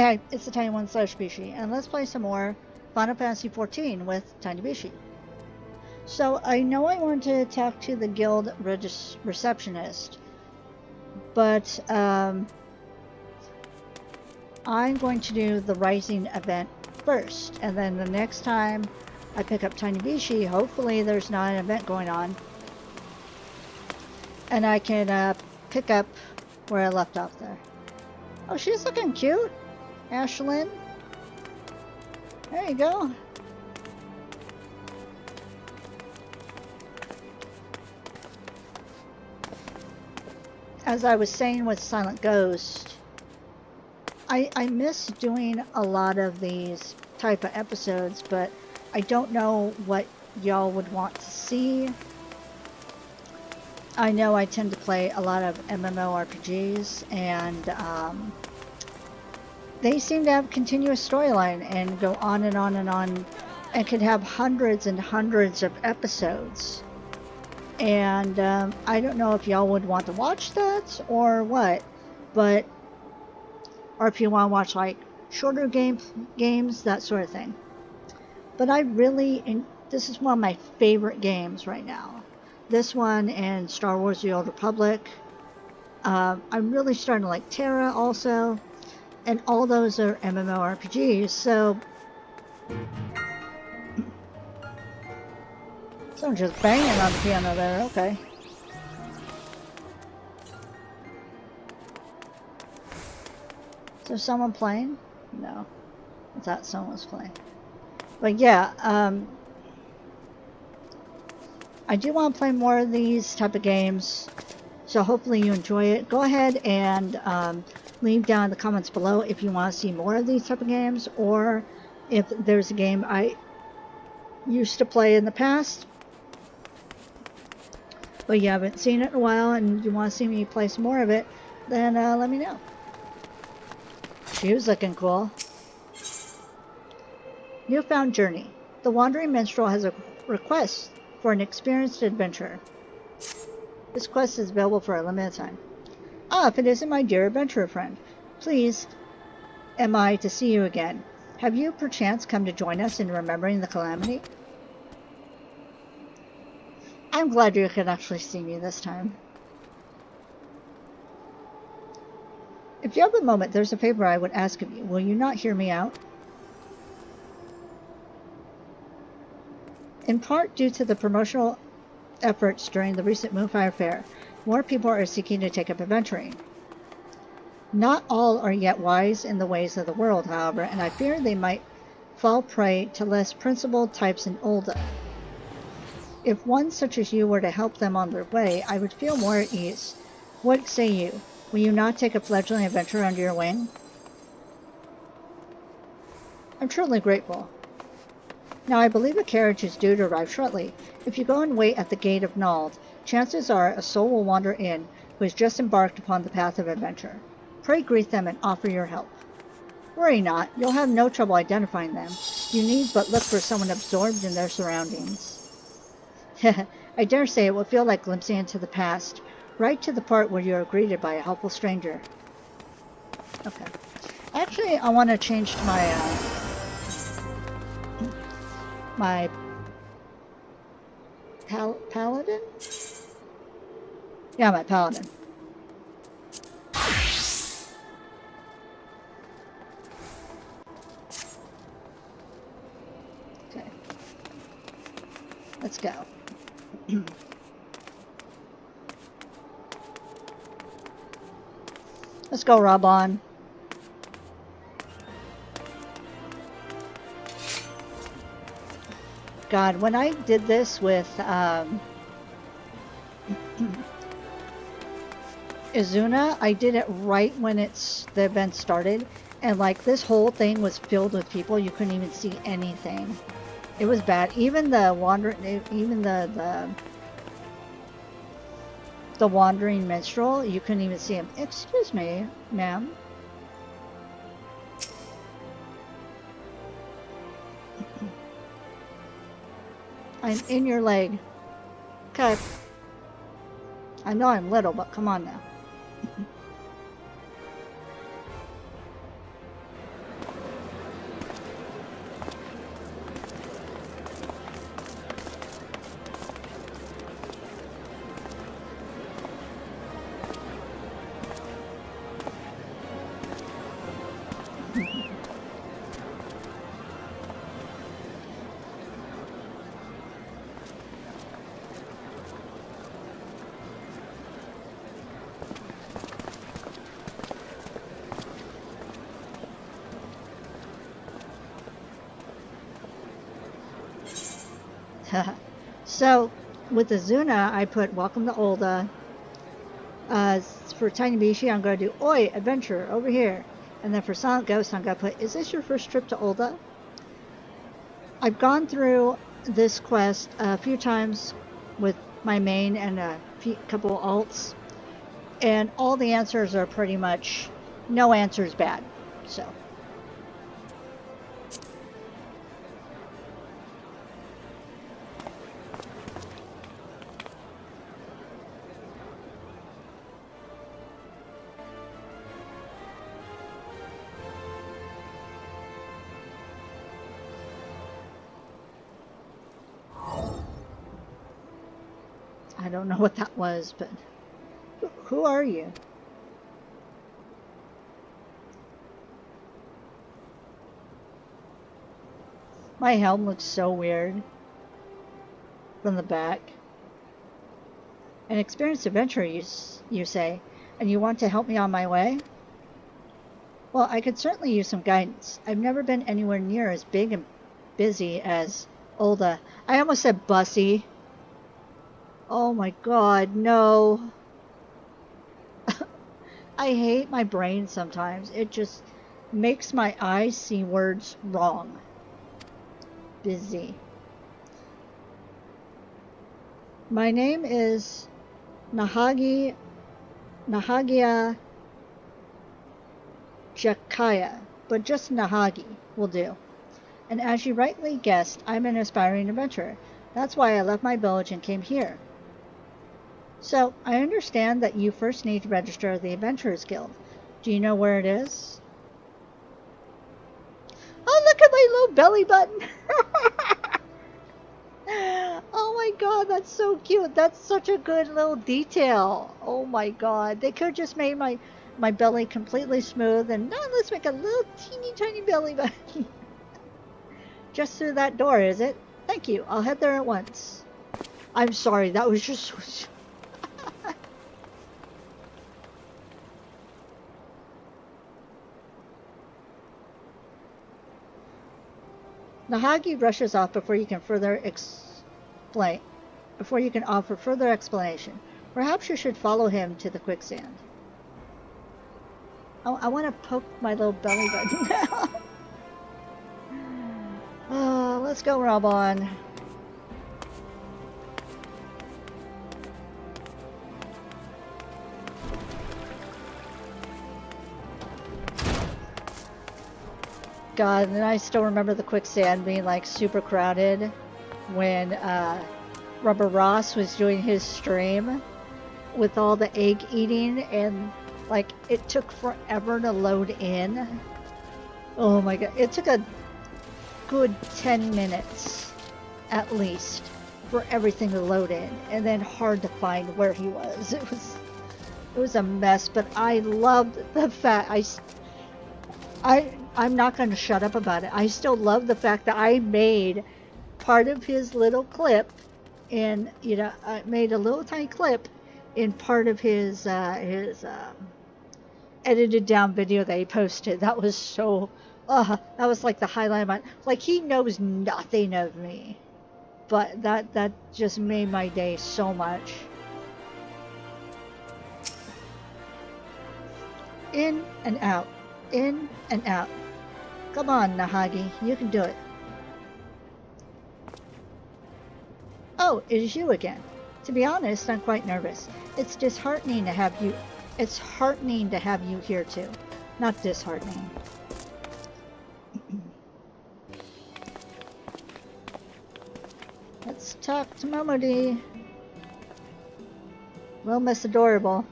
Hi, it's the Tiny One / Bishie, and let's play some more Final Fantasy XIV with tinybishie. So I know I want to talk to the guild receptionist, but I'm going to do the Rising event first, and then the next time I pick up tinybishie, hopefully there's not an event going on, and I can pick up where I left off there. Oh, she's looking cute, Ashlyn. There you go. As I was saying with Silent Ghost, I miss doing a lot of these type of episodes, but I don't know what y'all would want to see. I know I tend to play a lot of MMORPGs, and they seem to have continuous storyline and go on and on and on, and could have hundreds and hundreds of episodes. And I don't know if y'all would want to watch that or what, but or if you want to watch like shorter games, that sort of thing. But this is one of my favorite games right now. This one and Star Wars: The Old Republic. I'm really starting to like Terra also, and all those are MMORPGs. So someone just banging on the piano there. Okay. Is there someone playing? No. I thought someone was playing. But yeah, I do want to play more of these type of games, so hopefully you enjoy it. Go ahead and leave down in the comments below if you want to see more of these type of games, or if there's a game I used to play in the past, but you haven't seen it in a while and you want to see me play some more of it, then let me know. She was looking cool. Newfound Journey. The Wandering Minstrel has a request for an experienced adventurer. This quest is available for a limited time. Ah, if it isn't my dear adventurer friend, please am I to see you again. Have you perchance come to join us in remembering the calamity? I'm glad you could actually see me this time. If you have a moment, there's a favor I would ask of you. Will you not hear me out? In part due to the promotional efforts during the recent Moonfire Fair, more people are seeking to take up adventuring. Not all are yet wise in the ways of the world, however, and I fear they might fall prey to less principled types in Ul'dah. If one such as you were to help them on their way, I would feel more at ease. What say you? Will you not take a fledgling adventurer under your wing? I'm truly grateful. Now I believe a carriage is due to arrive shortly. If you go and wait at the gate of Nald, chances are a soul will wander in who has just embarked upon the path of adventure. Pray greet them and offer your help. Worry not, you'll have no trouble identifying them. You need but look for someone absorbed in their surroundings. I dare say it will feel like glimpsing into the past, right to the part where you are greeted by a helpful stranger. Okay. Actually, I want to change to my paladin? Yeah, my paladin. Okay. Let's go. Let's go, Raban. God, when I did this with Izuna, I did it right when the event started, and like this whole thing was filled with people. You couldn't even see anything. It was bad. Even the wandering minstrel, you couldn't even see him. Excuse me, ma'am. I'm in your leg. Okay. I know I'm little, but come on now. So, with the Zuna, I put welcome to Olda. For tinybishie, I'm going to do Oi, adventure, over here. And then for Silent Ghost, I'm going to put, is this your first trip to Olda? I've gone through this quest a few times with my main and a couple alts, and all the answers are pretty much no answer is bad. So. I don't know what that was, but who are you? My helm looks so weird from the back. An experienced adventurer, you say, and you want to help me on my way? Well, I could certainly use some guidance. I've never been anywhere near as big and busy as Olda. I almost said Bussy. Oh my god, no. I hate my brain sometimes. It just makes my eyes see words wrong. Busy. My name is Nahagia Jakaya, but just Nahagi will do. And as you rightly guessed, I'm an aspiring adventurer. That's why I left my village and came here. So, I understand that you first need to register at the Adventurers Guild. Do you know where it is? Oh, look at my little belly button! Oh my god, that's so cute. That's such a good little detail. Oh my god. They could have just made my belly completely smooth and now let's make a little teeny tiny belly button. Just through that door, is it? Thank you. I'll head there at once. I'm sorry, that was just so... Nahagi rushes off before you can offer further explanation. Perhaps you should follow him to the quicksand. Oh, I want to poke my little belly button now. Oh, let's go, Robon. God, and I still remember the quicksand being like super crowded when Rubber Ross was doing his stream with all the egg eating and like it took forever to load in. Oh my god, it took a good 10 minutes at least for everything to load in and then hard to find where he was. It was a mess, but I loved the fact I'm not going to shut up about it. I still love the fact that I made part of his little clip and, you know, I made a little tiny clip in part of his edited down video that he posted. That was so, that was like the highlight of my, like he knows nothing of me, but that just made my day so much. In and out, in and out. Come on, Nahagi, you can do it. Oh, it is you again. To be honest, I'm quite nervous. It's disheartening to have you. It's heartening to have you here too, not disheartening. Let's talk to Momodi. Well, Miss Adorable.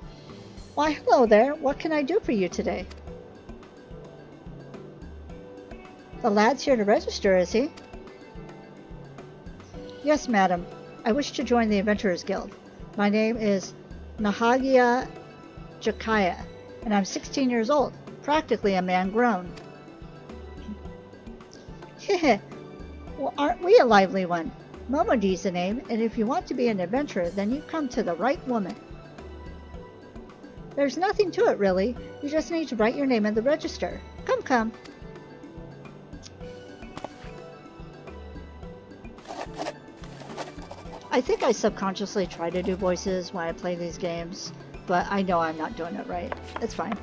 Why, hello there. What can I do for you today? The lad's here to register, is he? Yes, madam. I wish to join the Adventurers Guild. My name is Nahagia Jakaya, and I'm 16 years old, practically a man grown. Heh. Well, aren't we a lively one? Momodi's the name, and if you want to be an adventurer, then you've come to the right woman. There's nothing to it, really. You just need to write your name in the register. Come, come. I think I subconsciously try to do voices when I play these games, but I know I'm not doing it right. It's fine.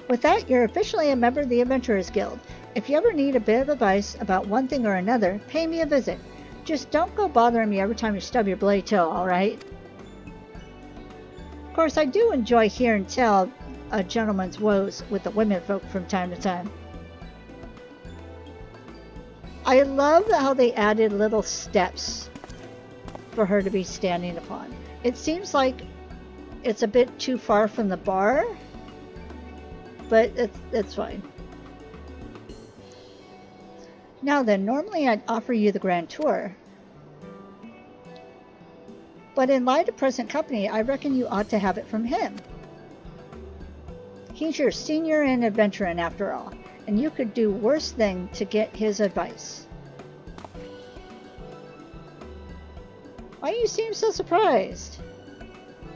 With that, you're officially a member of the Adventurers Guild. If you ever need a bit of advice about one thing or another, pay me a visit. Just don't go bothering me every time you stub your bloody toe, alright? Of course, I do enjoy hear and tell a gentleman's woes with the women folk from time to time. I love how they added little steps for her to be standing upon. It seems like it's a bit too far from the bar, but it's fine. Now then, normally I'd offer you the grand tour, but in light of present company, I reckon you ought to have it from him. He's your senior in adventuring after all, and you could do worse than to get his advice. Why do you seem so surprised?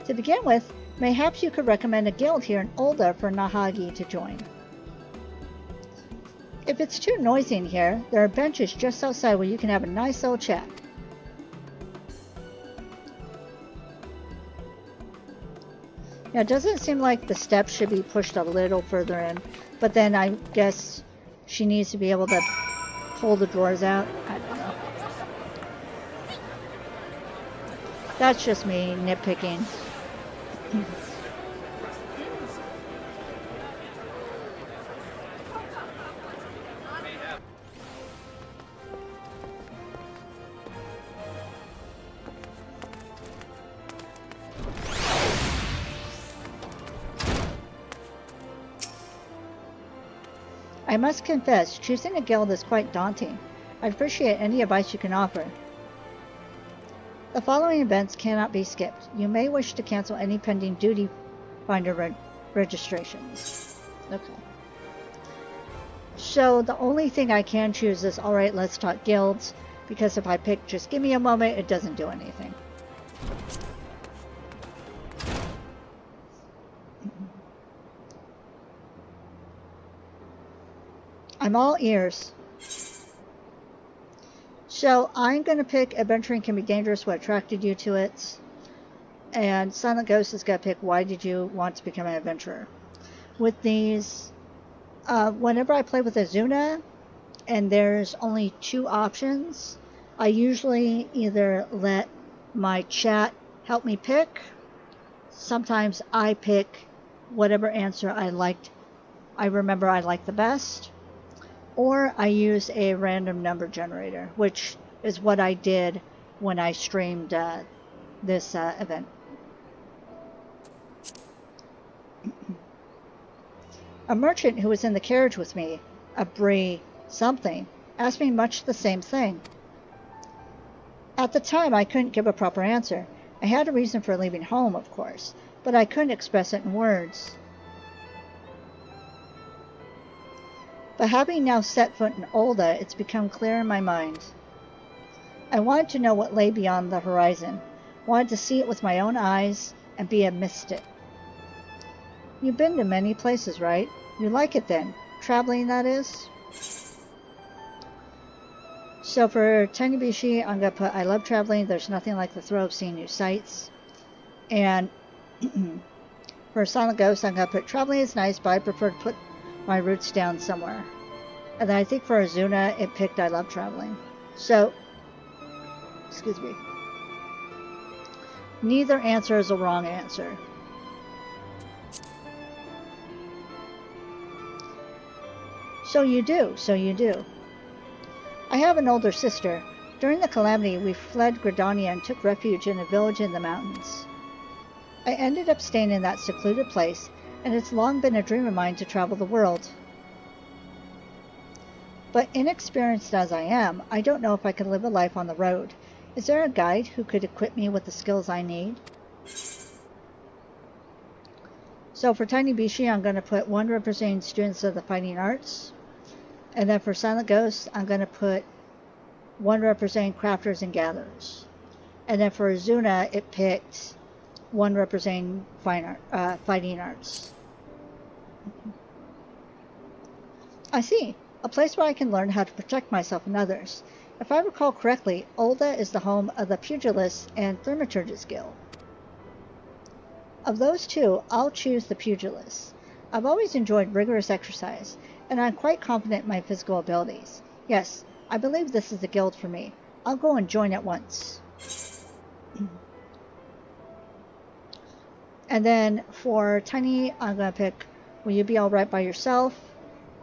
To begin with, mayhaps you could recommend a guild here in Olda for Nahagi to join. If it's too noisy in here, there are benches just outside where you can have a nice little chat. Now, it doesn't seem like the steps should be pushed a little further in, but then I guess she needs to be able to pull the drawers out. I don't know. That's just me nitpicking. I must confess, choosing a guild is quite daunting. I'd appreciate any advice you can offer. The following events cannot be skipped. You may wish to cancel any pending duty finder registrations. Okay. So the only thing I can choose is, alright, let's talk guilds, because if I pick just give me a moment, it doesn't do anything. I'm all ears. So I'm going to pick adventuring can be dangerous, what attracted you to it. And Silent Ghost is going to pick why did you want to become an adventurer. With these, whenever I play with Azuna and there's only two options, I usually either let my chat help me pick. Sometimes I pick whatever answer I remember I liked the best. Or I use a random number generator, which is what I did when I streamed this event. A merchant who was in the carriage with me, a Brie something, asked me much the same thing. At the time, I couldn't give a proper answer. I had a reason for leaving home, of course, but I couldn't express it in words. But having now set foot in Olda, it's become clear in my mind. I wanted to know what lay beyond the horizon, wanted to see it with my own eyes and be amidst it. You've been to many places, right? You like it then? Traveling, that is? So for tinybishie, I'm going to put I love traveling. There's nothing like the thrill of seeing new sights. And for Silent Ghost, I'm going to put traveling is nice, but I prefer to put my roots down somewhere. And then I think for Azuna, it picked I love traveling. So, excuse me. Neither answer is a wrong answer. So you do. I have an older sister. During the calamity, we fled Gridania and took refuge in a village in the mountains. I ended up staying in that secluded place, and it's long been a dream of mine to travel the world. But inexperienced as I am, I don't know if I could live a life on the road. Is there a guide who could equip me with the skills I need? So for tinybishie, I'm going to put one representing students of the fighting arts. And then for Silent Ghost, I'm going to put one representing crafters and gatherers. And then for Azuna, it picked one representing fighting arts. I see. A place where I can learn how to protect myself and others. If I recall correctly, Olda is the home of the Pugilists and Thaumaturgists Guild. Of those two, I'll choose the Pugilists. I've always enjoyed rigorous exercise, and I'm quite confident in my physical abilities. Yes, I believe this is the guild for me. I'll go and join at once. And then for Tiny, I'm going to pick Will You Be Alright by Yourself?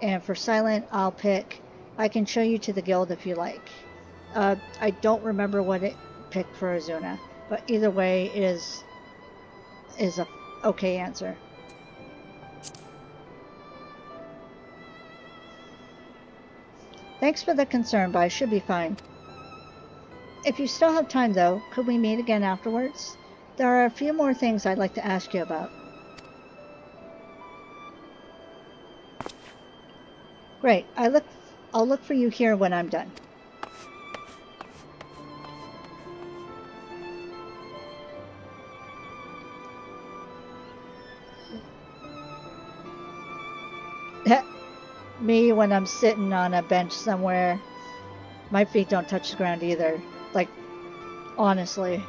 And for Silent, I'll pick I Can Show You to the Guild if you like. I don't remember what it picked for Azuna, but either way is a okay answer. Thanks for the concern, but I should be fine. If you still have time, though, could we meet again afterwards? There are a few more things I'd like to ask you about. Great. I'll look for you here when I'm done. Me when I'm sitting on a bench somewhere, my feet don't touch the ground either. Like, honestly.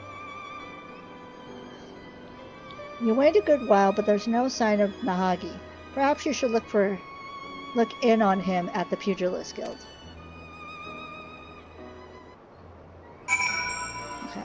You wait a good while, but there's no sign of Nahagi. Perhaps you should look in on him at the Pugilist Guild. Okay.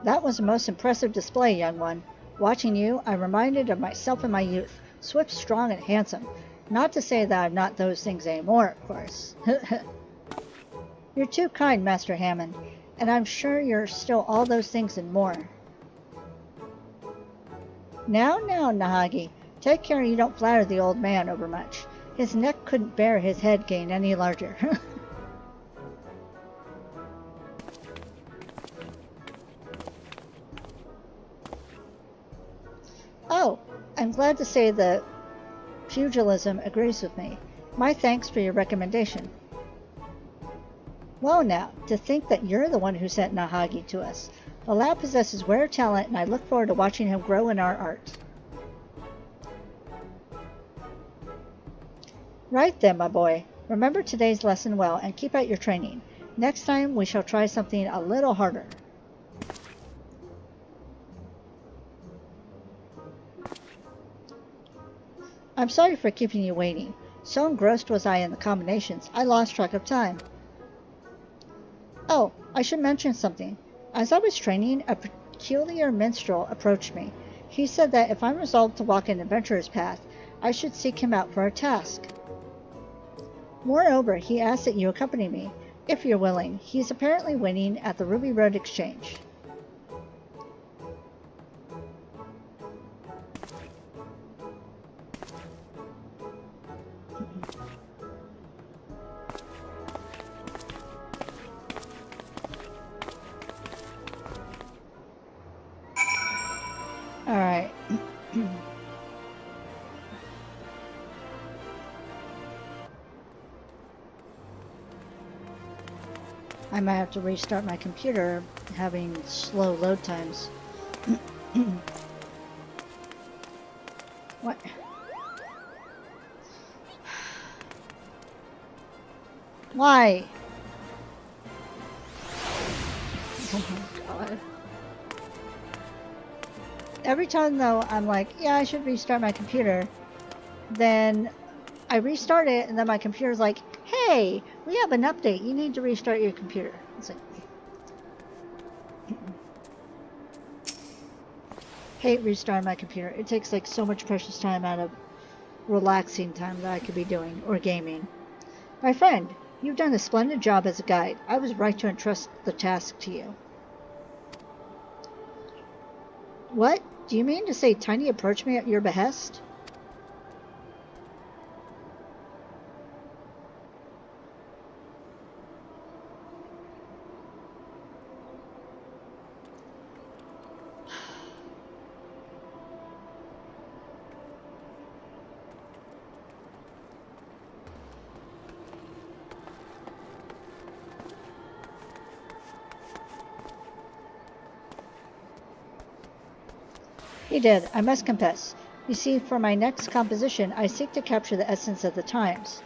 That was a most impressive display, young one. Watching you, I'm reminded of myself in my youth, swift, strong, and handsome. Not to say that I'm not those things anymore, of course. You're too kind, Master Hammond, and I'm sure you're still all those things and more. Now, Nahagi, take care you don't flatter the old man overmuch. His neck couldn't bear his head gain any larger. Oh, I'm glad to say that pugilism agrees with me. My thanks for your recommendation. Well now, to think that you're the one who sent Nahagi to us. The lad possesses rare talent, and I look forward to watching him grow in our art. Right then, my boy. Remember today's lesson well, and keep at your training. Next time, we shall try something a little harder. I'm sorry for keeping you waiting. So engrossed was I in the combinations, I lost track of time. Oh, I should mention something. As I was training, a peculiar minstrel approached me. He said that if I'm resolved to walk an adventurer's path, I should seek him out for a task. Moreover, he asked that you accompany me, if you're willing. He's apparently waiting at the Ruby Road Exchange. Alright. I might have to restart my computer, having slow load times. What? Why? Oh my god. Every time though, I'm like, yeah, I should restart my computer. Then I restart it, and then my computer's like, hey, we have an update. You need to restart your computer. It's like, hate restarting my computer. It takes like so much precious time out of relaxing time that I could be doing, or gaming. My friend, you've done a splendid job as a guide. I was right to entrust the task to you. What? Do you mean to say Tiny approached me at your behest? He did, I must confess. You see, for my next composition, I seek to capture the essence of the times.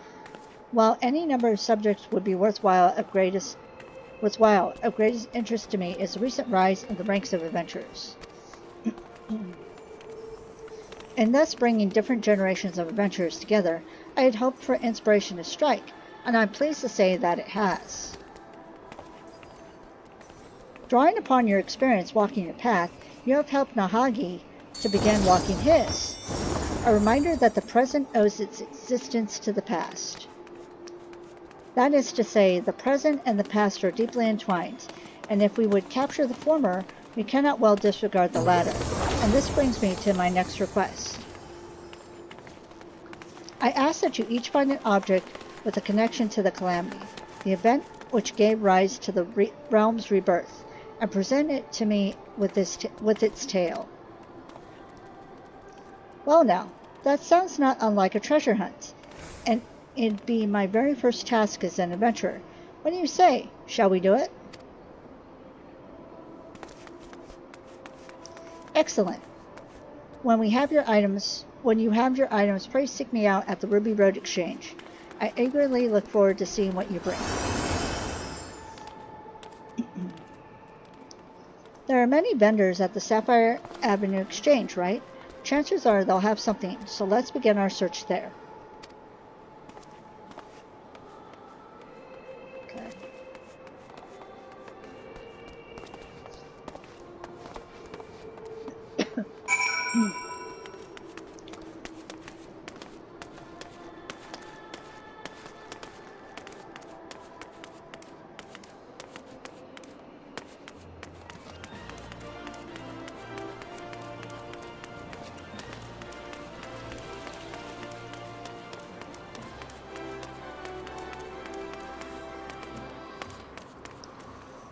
While any number of subjects would be worthwhile, of greatest interest to me is the recent rise in the ranks of adventurers. And thus bringing different generations of adventurers together, I had hoped for inspiration to strike, and I'm pleased to say that it has. Drawing upon your experience walking the path, you have helped Nahagi to begin walking his. A reminder that the present owes its existence to the past. That is to say, the present and the past are deeply entwined, and if we would capture the former, we cannot well disregard the latter. And this brings me to my next request. I ask that you each find an object with a connection to the calamity, the event which gave rise to the realm's rebirth, and present it to me with its tale. Well now, that sounds not unlike a treasure hunt, and it'd be my very first task as an adventurer. What do you say? Shall we do it? Excellent. When you have your items, pray seek me out at the Ruby Road Exchange. I eagerly look forward to seeing what you bring. There are many vendors at the Sapphire Avenue Exchange, right? Chances are they'll have something, so let's begin our search there. Okay.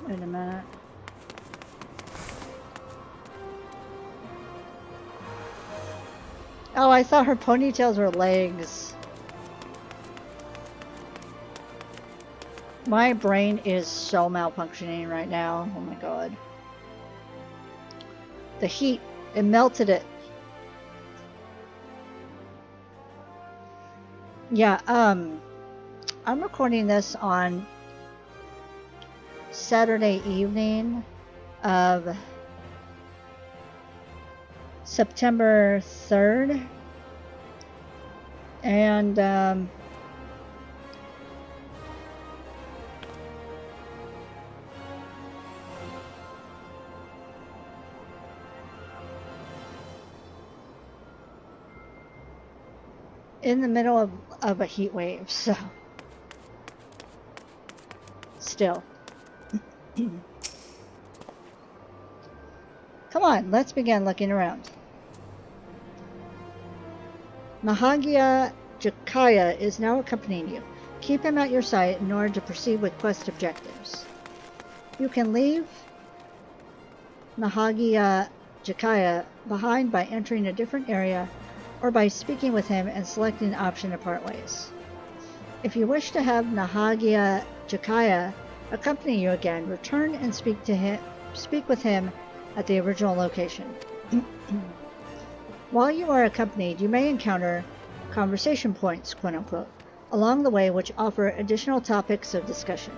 Wait a minute. Oh, I thought her ponytails were legs. My brain is so malfunctioning right now. Oh my god. The heat, it melted it. Yeah, I'm recording this on Saturday evening of September 3rd. And, in the middle of a heat wave, so still. Come on, let's begin looking around. Nahagi Jakaya is now accompanying you. Keep him at your side in order to proceed with quest objectives. You can leave Nahagi Jakaya behind by entering a different area or by speaking with him and selecting the option to part ways. If you wish to have Nahagi Jakaya accompany you again, return and speak with him at the original location. While you are accompanied, you may encounter conversation points, quote unquote, along the way which offer additional topics of discussion.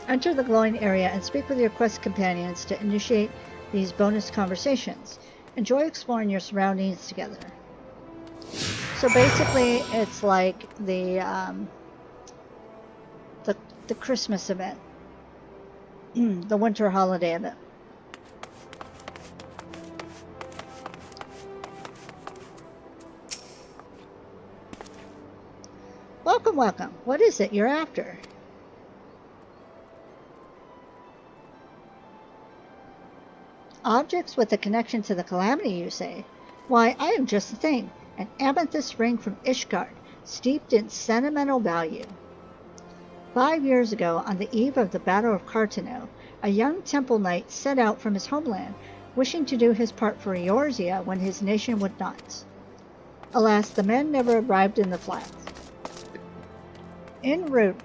Enter the glowing area and speak with your quest companions to initiate these bonus conversations. Enjoy exploring your surroundings together. So basically, it's like the Christmas event, the winter holiday event. Welcome, welcome. What is it you're after? Objects with a connection to the calamity, you say? Why, I am just the thing, an amethyst ring from Ishgard, steeped in sentimental value. 5 years ago, on the eve of the Battle of Cartano, a young temple knight set out from his homeland, wishing to do his part for Eorzea when his nation would not. Alas, the men never arrived in the flats. En route,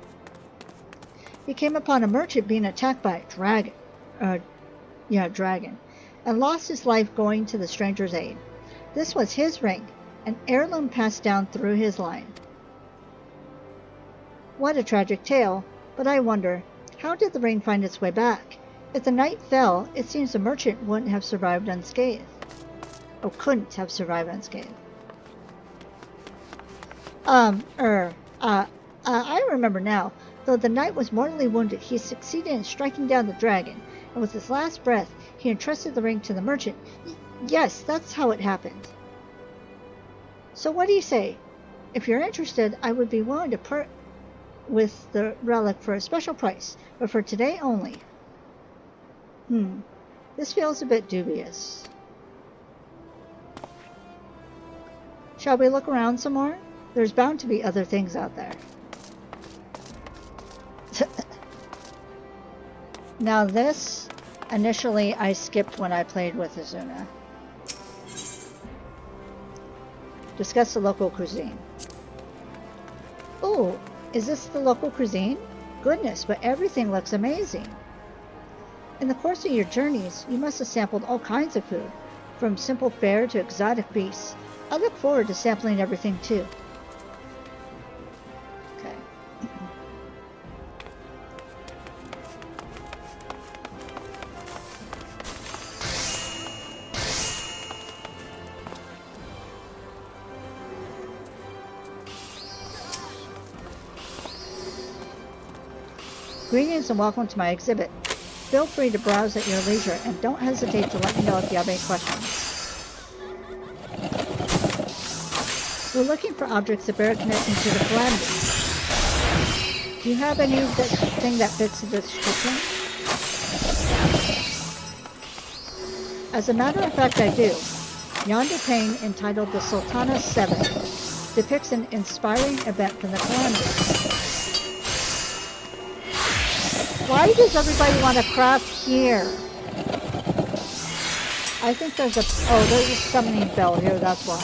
he came upon a merchant being attacked by a dragon, and lost his life going to the stranger's aid. This was his ring, an heirloom passed down through his line. What a tragic tale, but I wonder, how did the ring find its way back? If the knight fell, it seems the merchant wouldn't have survived unscathed. Oh, couldn't have survived unscathed. I remember now. Though the knight was mortally wounded, he succeeded in striking down the dragon, and with his last breath, he entrusted the ring to the merchant. Yes, that's how it happened. So what do you say? If you're interested, I would be willing to part with the relic for a special price, but for today only. This feels a bit dubious. Shall we look around some more? There's bound to be other things out there. Now this, initially I skipped when I played with Azuna. Discuss the local cuisine. Oh, is this the local cuisine? Goodness, but everything looks amazing. In the course of your journeys, you must have sampled all kinds of food, from simple fare to exotic beasts. I look forward to sampling everything too. Okay. Greetings and welcome to my exhibit. Feel free to browse at your leisure and don't hesitate to let me know if you have any questions. We're looking for objects that bear a connection to the calamity. Do you have anything that fits the description? As a matter of fact, I do. Yonder pane, entitled The Sultana 7, depicts an inspiring event from the calamity. Why does everybody want to craft here? I think there's a summoning bell here, that's why.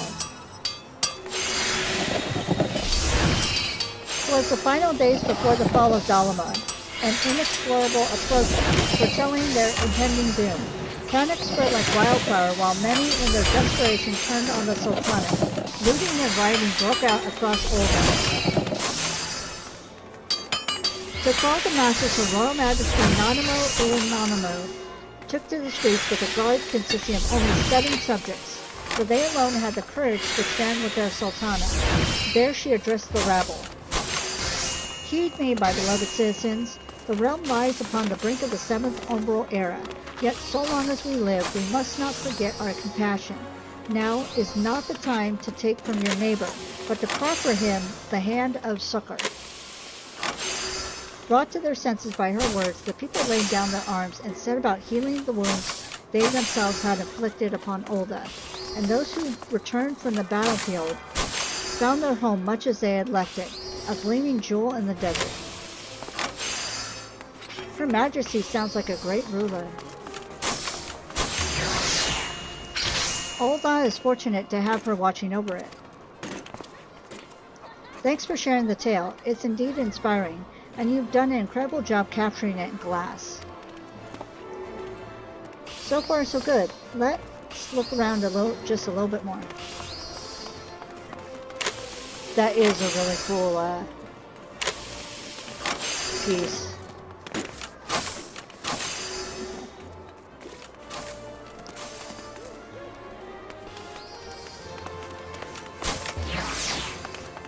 It was the final days before the fall of Dalaman, an inexplorable approach foretelling their impending doom. Panic spread like wildfire while many in their desperation turned on the Sultana. Looting and rioting broke out across Ulda. To quell the masses, Her Royal Majesty Nanamo Ulanamo took to the streets with a guard consisting of only 7 subjects, for they alone had the courage to stand with their Sultana. There she addressed the rabble. Heed me, my beloved citizens. The realm lies upon the brink of the 7th Umbral era. Yet so long as we live, we must not forget our compassion. Now is not the time to take from your neighbor, but to proffer him the hand of succor. Brought to their senses by her words, the people laid down their arms and set about healing the wounds they themselves had inflicted upon Ulda, and those who returned from the battlefield found their home much as they had left it, a gleaming jewel in the desert. Her Majesty sounds like a great ruler. Ulda is fortunate to have her watching over it. Thanks for sharing the tale. It's indeed inspiring, and you've done an incredible job capturing it in glass. So far, so good. Let's look around just a little bit more. That is a really cool piece.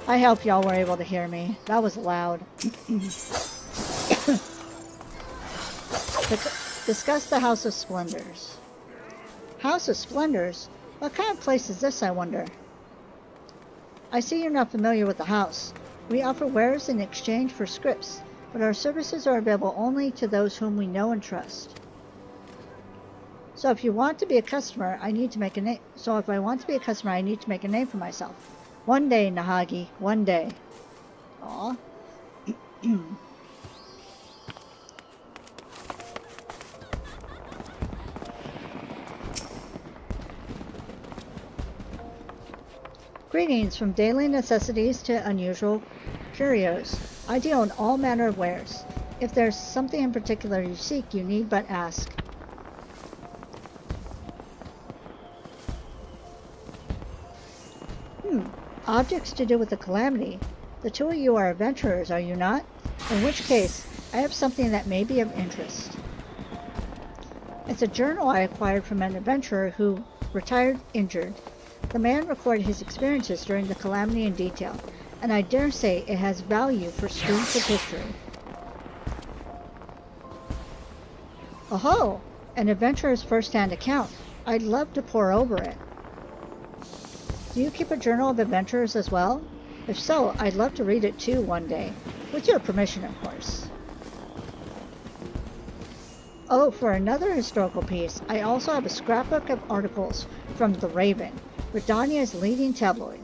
I hope y'all were able to hear me. That was loud. Discuss the House of Splendors. House of Splendors? What kind of place is this, I wonder? I see you're not familiar with the house. We offer wares in exchange for scripts, but our services are available only to those whom we know and trust. So if you want to be a customer, I need to make a name. So if I want to be a customer, I need to make a name for myself. One day, Nahagi, one day. Aw. Greetings from daily necessities to unusual curios. I deal in all manner of wares. If there's something in particular you seek, you need but ask. Objects to do with the calamity. The two of you are adventurers, are you not? In which case, I have something that may be of interest. It's a journal I acquired from an adventurer who retired injured. The man recorded his experiences during the calamity in detail, and I dare say it has value for students of history. Oh, an adventurer's first-hand account. I'd love to pore over it. Do you keep a journal of adventures as well? If so, I'd love to read it too one day. With your permission, of course. Oh, for another historical piece, I also have a scrapbook of articles from The Raven, Britannia's leading tabloid.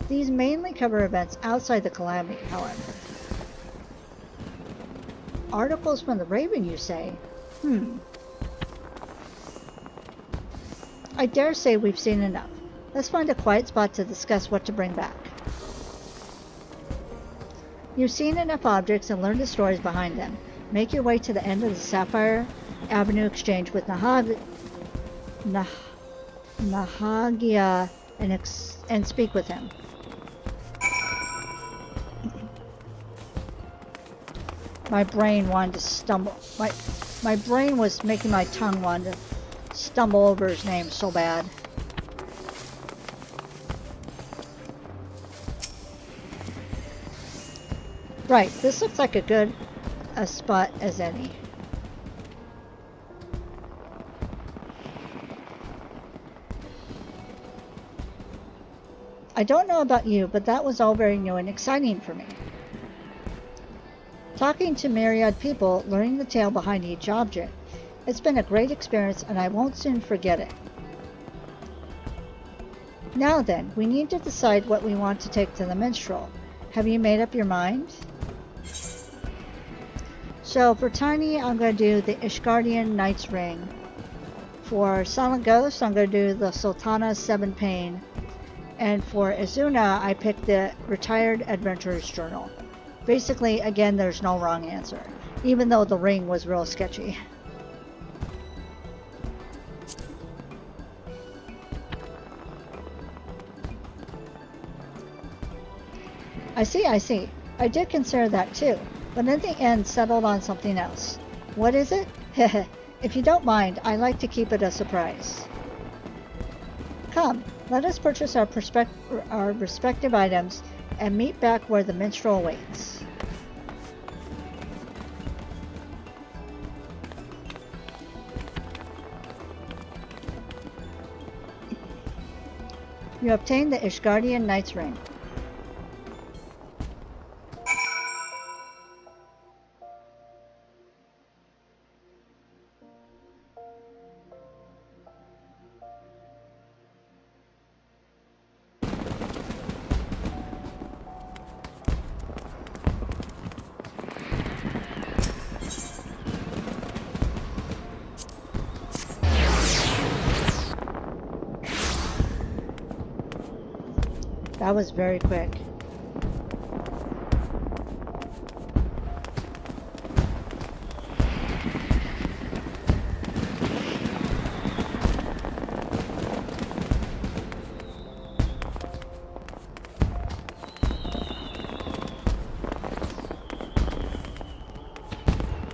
These mainly cover events outside the calamity, however. Articles from The Raven, you say? I dare say we've seen enough. Let's find a quiet spot to discuss what to bring back. You've seen enough objects and learned the stories behind them. Make your way to the end of the Sapphire Avenue Exchange with Nahagia and speak with him. My brain wanted to stumble. My brain was making my tongue want to stumble over his name so bad. Right, this looks like a spot as any. I don't know about you, but that was all very new and exciting for me. Talking to myriad people, learning the tale behind each object. It's been a great experience and I won't soon forget it. Now then, we need to decide what we want to take to the minstrel. Have you made up your mind? So for Tiny, I'm going to do the Ishgardian Knight's Ring. For Silent Ghost, I'm going to do the Sultana's Seven Pain. And for Izuna, I picked the Retired Adventurer's Journal. Basically, again, there's no wrong answer, even though the ring was real sketchy. I see. I did consider that too, but in the end settled on something else. What is it? If you don't mind, I like to keep it a surprise. Come, let us purchase our respective items and meet back where the minstrel awaits. You obtain the Ishgardian Knight's Ring. That was very quick.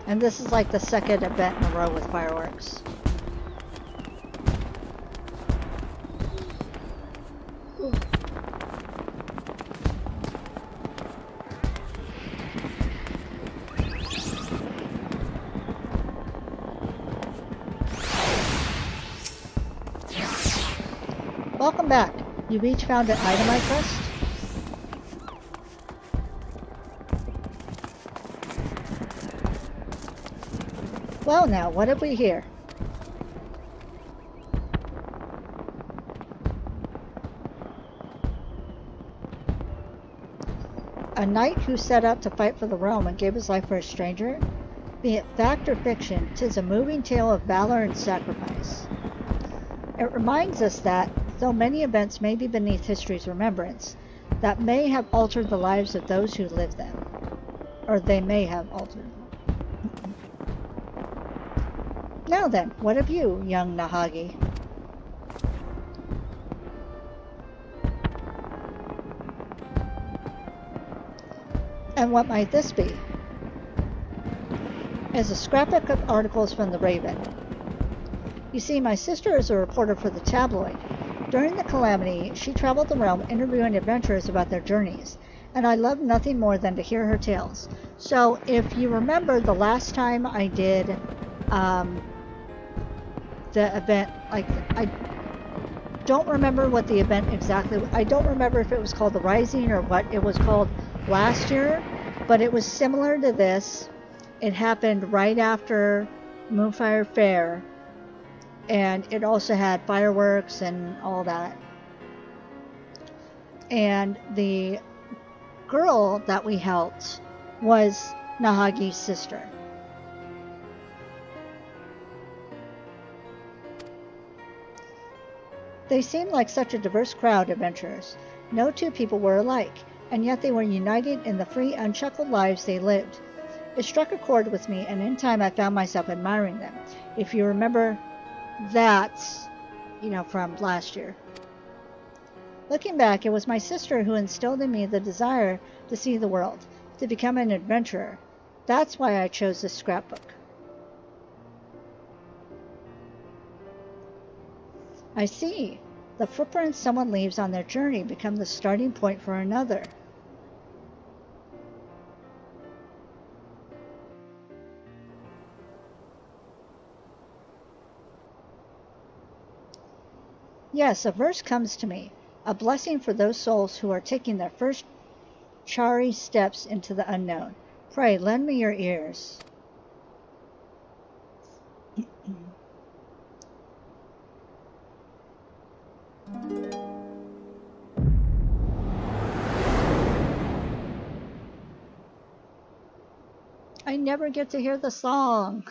And this is like the second event in a row with fireworks. Welcome back. You've each found an item I trust? Well now, what have we here? A knight who set out to fight for the realm and gave his life for a stranger? Be it fact or fiction, 'tis a moving tale of valor and sacrifice. It reminds us that, though many events may be beneath history's remembrance, that may have altered the lives of those who lived them. Or they may have altered them. Now then, what of you, young Nahagi? And what might this be? As a scrapbook of articles from the Raven. You see, my sister is a reporter for the tabloid. During the calamity, she traveled the realm interviewing adventurers about their journeys, and I loved nothing more than to hear her tales. So, if you remember the last time I did the event, like, I don't remember what the event exactly, I don't remember if it was called the Rising or what it was called last year, but it was similar to this. It happened right after Moonfire Fair, and it also had fireworks and all that. And the girl that we helped was Nahagi's sister. They seemed like such a diverse crowd, adventurers. No two people were alike, and yet they were united in the free, unshackled lives they lived. It struck a chord with me, and in time I found myself admiring them. If you remember that, from last year. Looking back, it was my sister who instilled in me the desire to see the world, to become an adventurer. That's why I chose this scrapbook. I see. The footprints someone leaves on their journey become the starting point for another. Yes, a verse comes to me, a blessing for those souls who are taking their first chari steps into the unknown. Pray, lend me your ears. I never get to hear the song.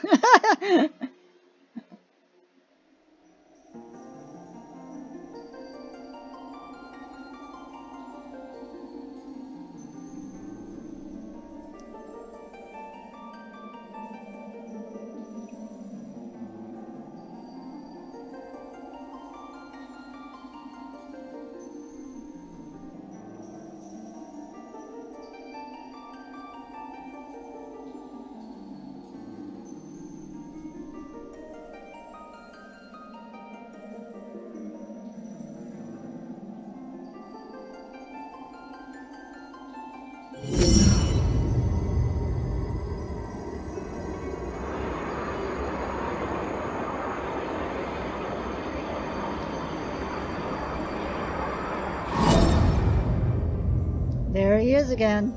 There he is again.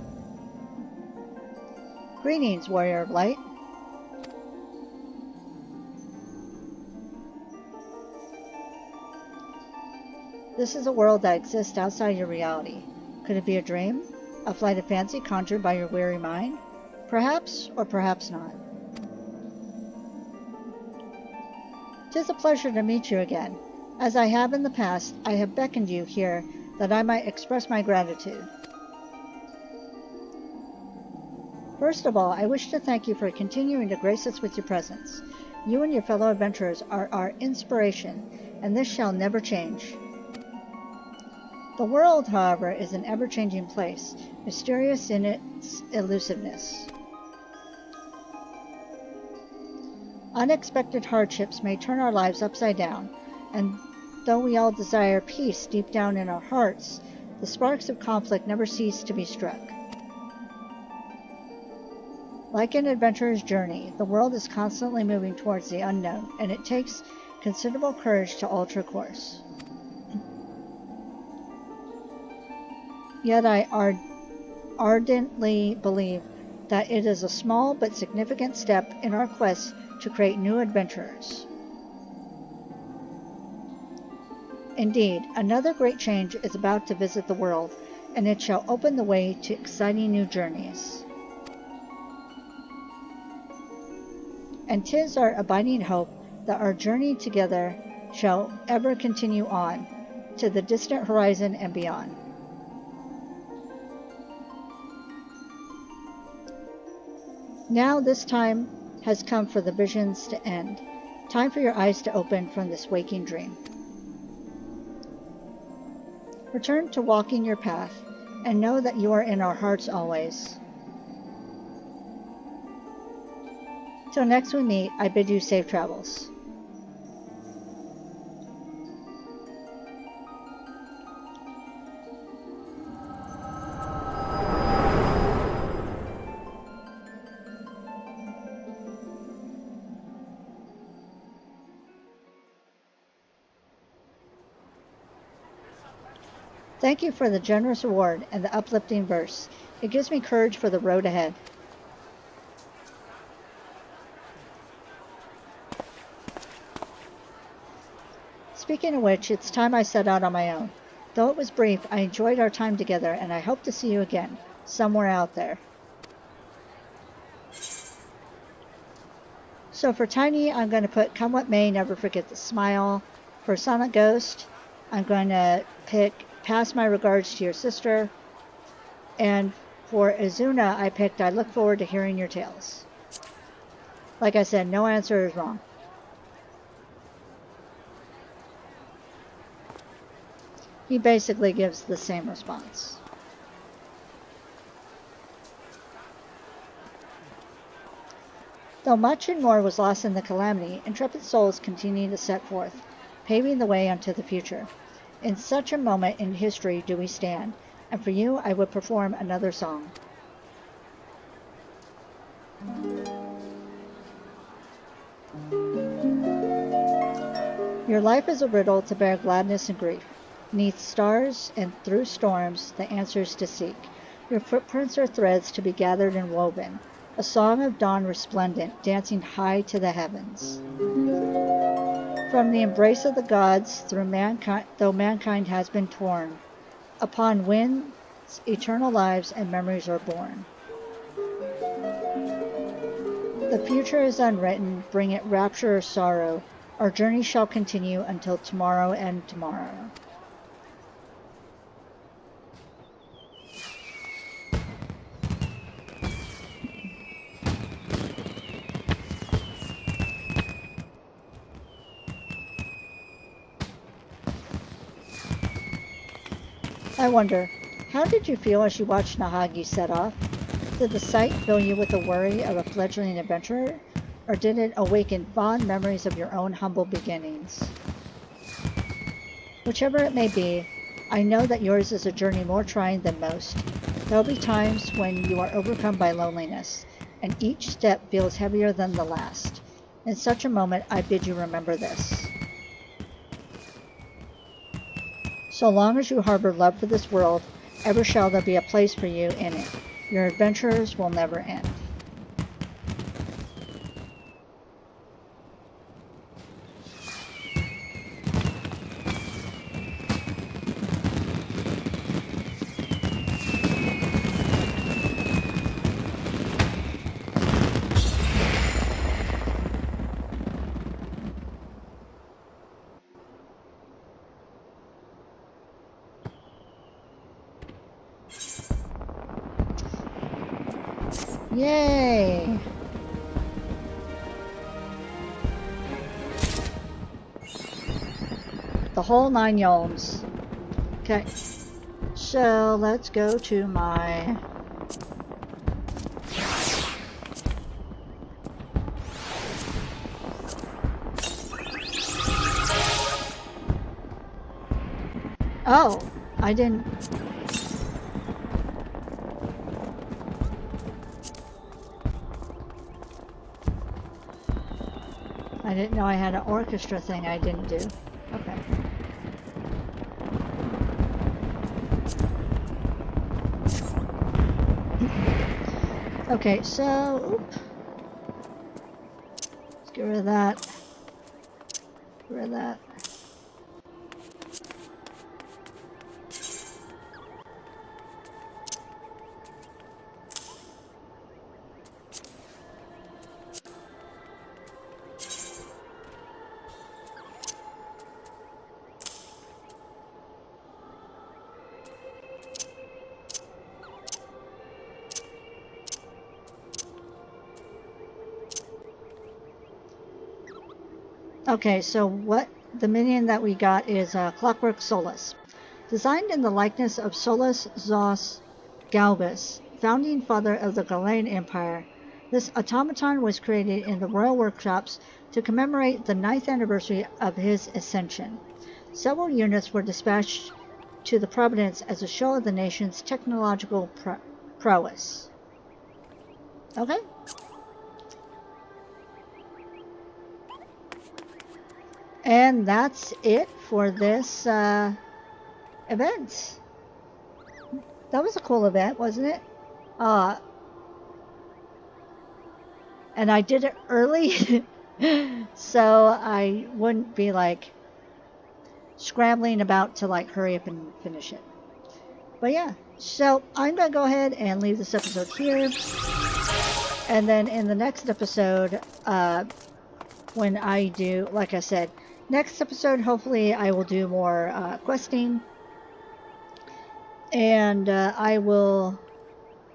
Greetings, warrior of light. This is a world that exists outside your reality. Could it be a dream? A flight of fancy conjured by your weary mind? Perhaps, or perhaps not. 'Tis a pleasure to meet you again. As I have in the past, I have beckoned you here that I might express my gratitude. First of all, I wish to thank you for continuing to grace us with your presence. You and your fellow adventurers are our inspiration, and this shall never change. The world, however, is an ever-changing place, mysterious in its elusiveness. Unexpected hardships may turn our lives upside down, and though we all desire peace deep down in our hearts, the sparks of conflict never cease to be struck. Like an adventurer's journey, the world is constantly moving towards the unknown, and it takes considerable courage to alter course. Yet I ardently believe that it is a small but significant step in our quest to create new adventurers. Indeed, another great change is about to visit the world, and it shall open the way to exciting new journeys. And 'tis our abiding hope that our journey together shall ever continue on, to the distant horizon and beyond. Now this time has come for the visions to end. Time for your eyes to open from this waking dream. Return to walking your path, and know that you are in our hearts always. Till next we meet, I bid you safe travels. Thank you for the generous reward and the uplifting verse. It gives me courage for the road ahead. Speaking of which, it's time I set out on my own. Though it was brief, I enjoyed our time together, and I hope to see you again, somewhere out there. So for Tiny, I'm going to put Come What May, Never Forget the Smile. For Silent Ghost, I'm going to pick Pass My Regards to Your Sister. And for Izuna, I picked I Look Forward to Hearing Your Tales. Like I said, no answer is wrong. He basically gives the same response. Though much and more was lost in the calamity, intrepid souls continue to set forth, paving the way unto the future. In such a moment in history do we stand, and for you I would perform another song. Your life is a riddle to bear gladness and grief. 'Neath stars and through storms the answers to seek. Your footprints are threads to be gathered and woven, a song of dawn resplendent, dancing high to the heavens. From the embrace of the gods, though mankind has been torn, upon winds eternal lives and memories are born. The future is unwritten, bring it rapture or sorrow. Our journey shall continue until tomorrow and tomorrow. I wonder, how did you feel as you watched Nahagi set off? Did the sight fill you with the worry of a fledgling adventurer, or did it awaken fond memories of your own humble beginnings? Whichever it may be, I know that yours is a journey more trying than most. There will be times when you are overcome by loneliness, and each step feels heavier than the last. In such a moment, I bid you remember this. So long as you harbor love for this world, ever shall there be a place for you in it. Your adventures will never end. Yay! The whole 9 yards. Okay. So let's go to my... Oh, I didn't... I didn't know I had an orchestra thing I didn't do. Okay. Okay, so... Let's get rid of that. Get rid of that. Okay, so what the minion that we got is Clockwork Solus. Designed in the likeness of Solus Zos Galbus, founding father of the Galilean Empire, this automaton was created in the royal workshops to commemorate the 9th anniversary of his ascension. Several units were dispatched to the Providence as a show of the nation's technological prowess. Okay. And that's it for this event. That was a cool event, wasn't it? And I did it early so I wouldn't be like scrambling about to like hurry up and finish it. But yeah, so I'm gonna go ahead and leave this episode here, and then in the next episode, when I do, like I said, next episode, hopefully I will do more questing, and I will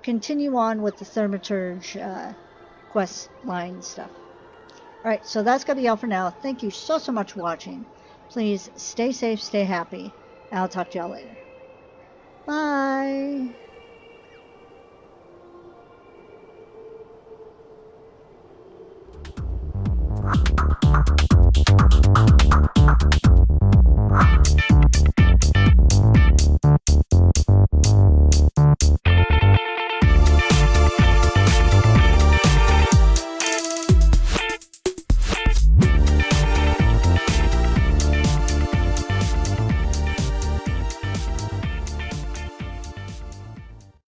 continue on with the Thaumaturge quest line stuff. Alright, so that's going to be all for now. Thank you so much for watching. Please stay safe, stay happy, and I'll talk to y'all later. Bye!